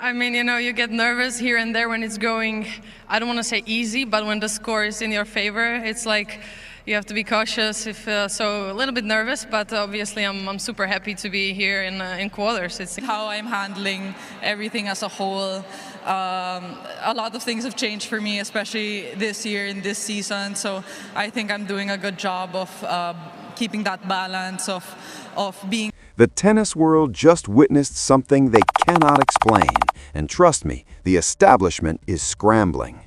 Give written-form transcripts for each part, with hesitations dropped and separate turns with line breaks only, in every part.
I mean, you get nervous here and there when it's going, I don't want to say easy, but when the score is in your favor, it's like you have to be cautious, so a little bit nervous, but obviously I'm super happy to be here in quarters.
It's how I'm handling everything as a whole. A lot of things have changed for me, especially this year in this season, so I think I'm doing a good job of keeping that balance of being.
The tennis world just witnessed something they cannot explain, and trust me, the establishment is scrambling.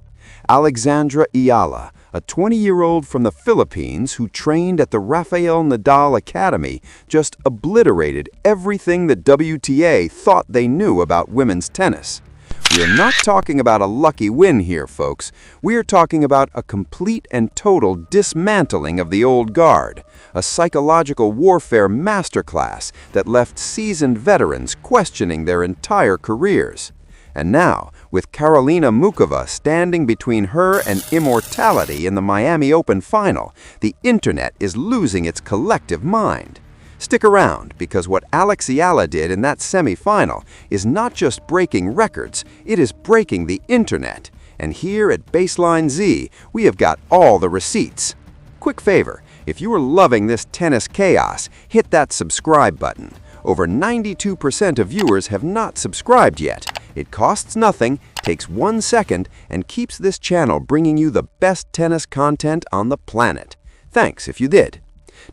Alexandra Eala, a 20-year-old from the Philippines who trained at the Rafael Nadal Academy, just obliterated everything the WTA thought they knew about women's tennis. We are not talking about a lucky win here, folks. We are talking about a complete and total dismantling of the old guard, a psychological warfare masterclass that left seasoned veterans questioning their entire careers. And now, with Karolína Muchová standing between her and immortality in the Miami Open final, the internet is losing its collective mind. Stick around, because what Eala did in that semi-final is not just breaking records, it is breaking the internet. And here at Baseline Z, we have got all the receipts. Quick favor, if you are loving this tennis chaos, hit that subscribe button. Over 92% of viewers have not subscribed yet. It costs nothing, takes 1 second, and keeps this channel bringing you the best tennis content on the planet. Thanks if you did.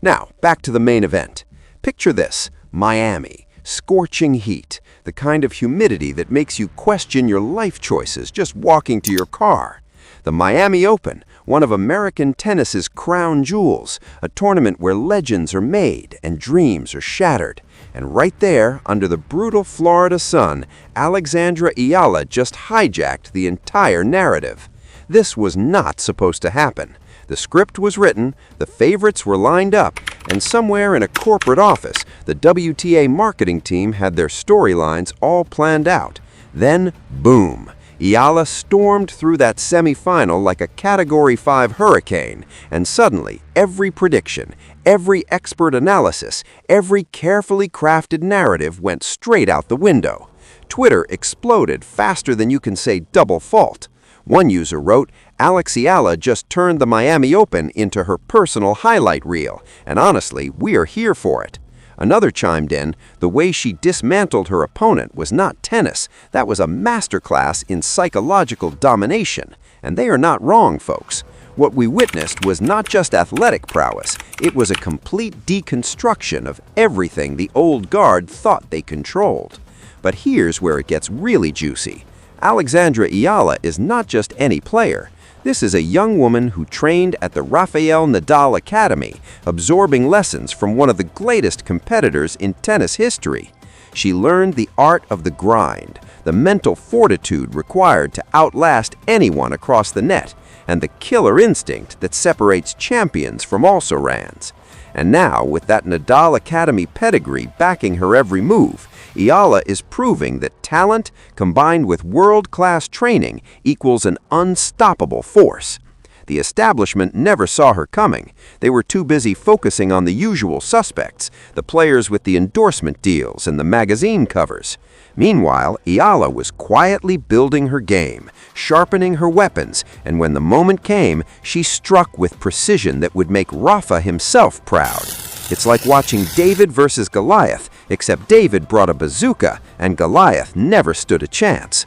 Now, back to the main event. Picture this, Miami, scorching heat, the kind of humidity that makes you question your life choices just walking to your car. The Miami Open, one of American tennis's crown jewels, a tournament where legends are made and dreams are shattered. And right there, under the brutal Florida sun, Alexandra Eala just hijacked the entire narrative. This was not supposed to happen. The script was written, the favorites were lined up, and somewhere in a corporate office, the WTA marketing team had their storylines all planned out. Then, boom! Eala stormed through that semi-final like a Category 5 hurricane, and suddenly every prediction, every expert analysis, every carefully crafted narrative went straight out the window. Twitter exploded faster than you can say double fault. One user wrote, Eala just turned the Miami Open into her personal highlight reel, and honestly, we are here for it. Another chimed in, the way she dismantled her opponent was not tennis, that was a masterclass in psychological domination. And they are not wrong, folks. What we witnessed was not just athletic prowess, it was a complete deconstruction of everything the old guard thought they controlled. But here's where it gets really juicy. Alexandra Eala is not just any player. This is a young woman who trained at the Rafael Nadal Academy, absorbing lessons from one of the greatest competitors in tennis history. She learned the art of the grind, the mental fortitude required to outlast anyone across the net, and the killer instinct that separates champions from also-rans. And now, with that Nadal Academy pedigree backing her every move, Eala is proving that talent combined with world-class training equals an unstoppable force. The establishment never saw her coming. They were too busy focusing on the usual suspects, the players with the endorsement deals and the magazine covers. Meanwhile, Eala was quietly building her game, sharpening her weapons, and when the moment came, she struck with precision that would make Rafa himself proud. It's like watching David versus Goliath, except David brought a bazooka and Goliath never stood a chance.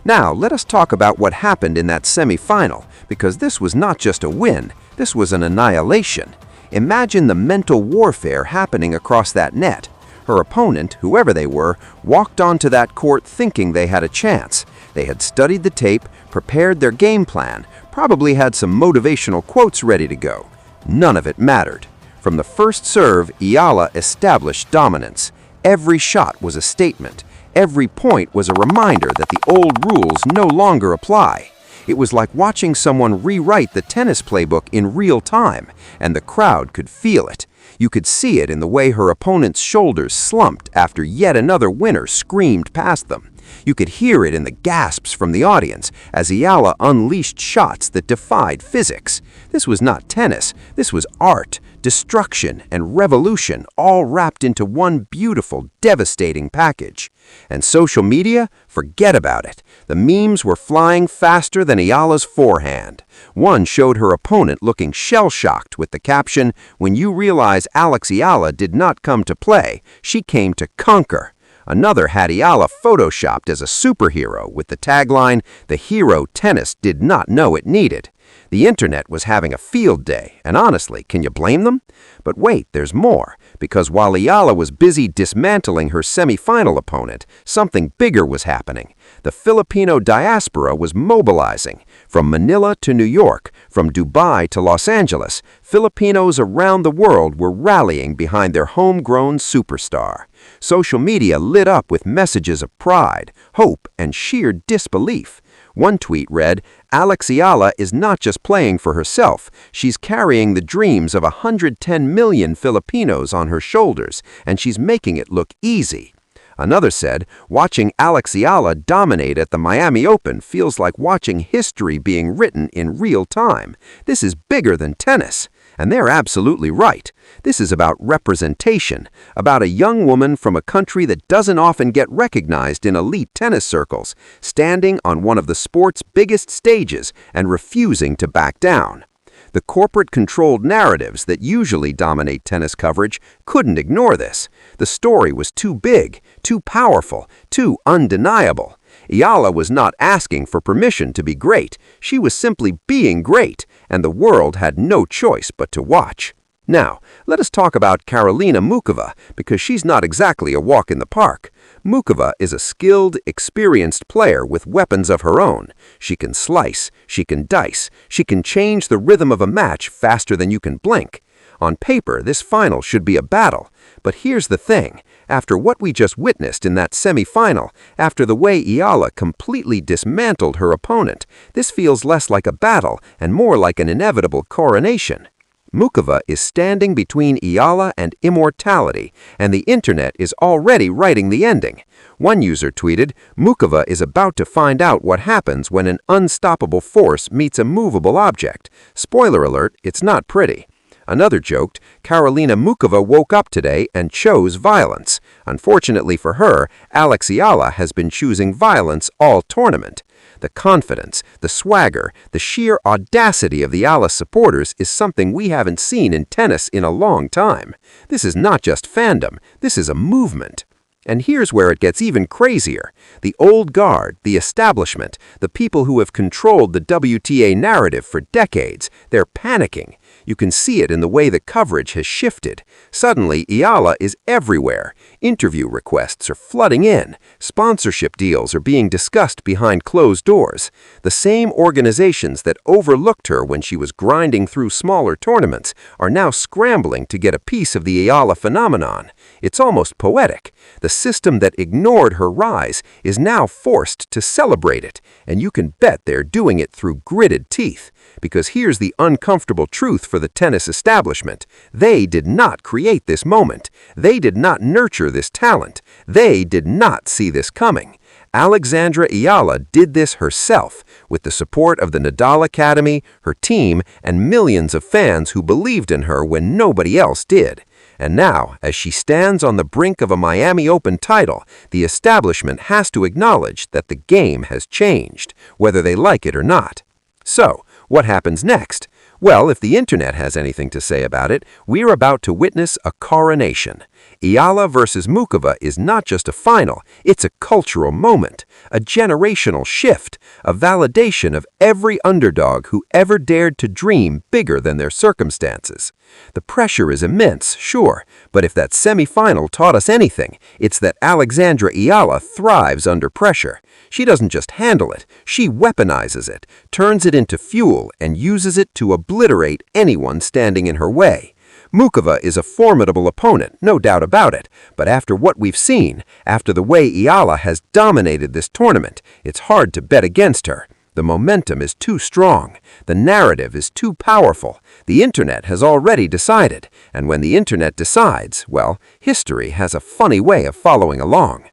Now, let us talk about what happened in that semi-final, because this was not just a win, this was an annihilation. Imagine the mental warfare happening across that net. Her opponent, whoever they were, walked onto that court thinking they had a chance. They had studied the tape, prepared their game plan, probably had some motivational quotes ready to go. None of it mattered. From the first serve, Eala established dominance. Every shot was a statement. Every point was a reminder that the old rules no longer apply. It was like watching someone rewrite the tennis playbook in real time, and the crowd could feel it. You could see it in the way her opponent's shoulders slumped after yet another winner screamed past them. You could hear it in the gasps from the audience as Eala unleashed shots that defied physics. This was not tennis, this was art, destruction, and revolution all wrapped into one beautiful, devastating package. And social media? Forget about it. The memes were flying faster than Eala's forehand. One showed her opponent looking shell-shocked with the caption, "When you realize Eala did not come to play, she came to conquer." Another had Eala photoshopped as a superhero with the tagline, "The hero tennis did not know it needed." The internet was having a field day, and honestly, can you blame them? But wait, there's more, because while Eala was busy dismantling her semifinal opponent, something bigger was happening. The Filipino diaspora was mobilizing. From Manila to New York, from Dubai to Los Angeles, Filipinos around the world were rallying behind their homegrown superstar. Social media lit up with messages of pride, hope, and sheer disbelief. One tweet read, "Eala is not just playing for herself, she's carrying the dreams of 110 million Filipinos on her shoulders, and she's making it look easy." Another said, "Watching Eala dominate at the Miami Open feels like watching history being written in real time. This is bigger than tennis." And they're absolutely right. This is about representation, about a young woman from a country that doesn't often get recognized in elite tennis circles, standing on one of the sport's biggest stages and refusing to back down. The corporate-controlled narratives that usually dominate tennis coverage couldn't ignore this. The story was too big, too powerful, too undeniable. Eala was not asking for permission to be great. She was simply being great, and the world had no choice but to watch. Now, let us talk about Karolína Muchová, because she's not exactly a walk in the park. Muchová is a skilled, experienced player with weapons of her own. She can slice, she can dice, she can change the rhythm of a match faster than you can blink. On paper, this final should be a battle. But here's the thing. After what we just witnessed in that semi-final, after the way Eala completely dismantled her opponent, this feels less like a battle and more like an inevitable coronation. Muchová is standing between Eala and immortality, and the internet is already writing the ending. One user tweeted, "Muchová is about to find out what happens when an unstoppable force meets a movable object. Spoiler alert, it's not pretty." Another joked, "Karolína Muchová woke up today and chose violence. Unfortunately for her, Eala has been choosing violence all tournament." The confidence, the swagger, the sheer audacity of the Eala supporters is something we haven't seen in tennis in a long time. This is not just fandom, this is a movement. And here's where it gets even crazier. The old guard, the establishment, the people who have controlled the WTA narrative for decades, they're panicking. You can see it in the way the coverage has shifted. Suddenly, Eala is everywhere. Interview requests are flooding in. Sponsorship deals are being discussed behind closed doors. The same organizations that overlooked her when she was grinding through smaller tournaments are now scrambling to get a piece of the Eala phenomenon. It's almost poetic. The system that ignored her rise is now forced to celebrate it, and you can bet they're doing it through gritted teeth. Because here's the uncomfortable truth for the tennis establishment. They did not create this moment. They did not nurture this talent. They did not see this coming. Alexandra Eala did this herself, with the support of the Nadal Academy, her team, and millions of fans who believed in her when nobody else did. And now, as she stands on the brink of a Miami Open title, the establishment has to acknowledge that the game has changed, whether they like it or not. So, what happens next? Well, if the internet has anything to say about it, we're about to witness a coronation. Eala versus Muchová is not just a final, it's a cultural moment, a generational shift, a validation of every underdog who ever dared to dream bigger than their circumstances. The pressure is immense, sure, but if that semi-final taught us anything, it's that Alexandra Eala thrives under pressure. She doesn't just handle it, she weaponizes it, turns it into fuel, and uses it to obliterate anyone standing in her way. Muchová is a formidable opponent, no doubt about it, but after what we've seen, after the way Eala has dominated this tournament, it's hard to bet against her. The momentum is too strong. The narrative is too powerful. The internet has already decided, and when the internet decides, well, history has a funny way of following along.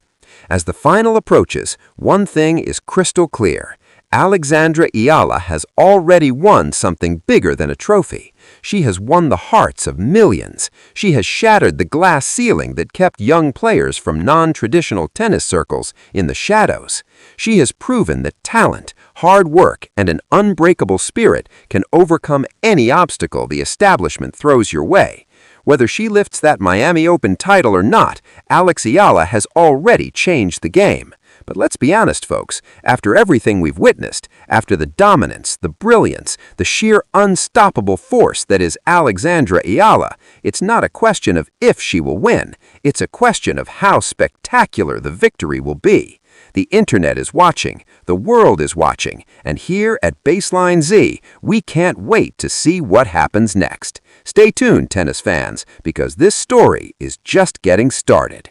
As the final approaches, one thing is crystal clear. Alexandra Eala has already won something bigger than a trophy. She has won the hearts of millions. She has shattered the glass ceiling that kept young players from non-traditional tennis circles in the shadows. She has proven that talent, hard work, and an unbreakable spirit can overcome any obstacle the establishment throws your way. Whether she lifts that Miami Open title or not, Alex Eala has already changed the game. But let's be honest, folks, after everything we've witnessed, after the dominance, the brilliance, the sheer unstoppable force that is Alexandra Eala, it's not a question of if she will win, it's a question of how spectacular the victory will be. The internet is watching, the world is watching, and here at Baseline Z, we can't wait to see what happens next. Stay tuned, tennis fans, because this story is just getting started.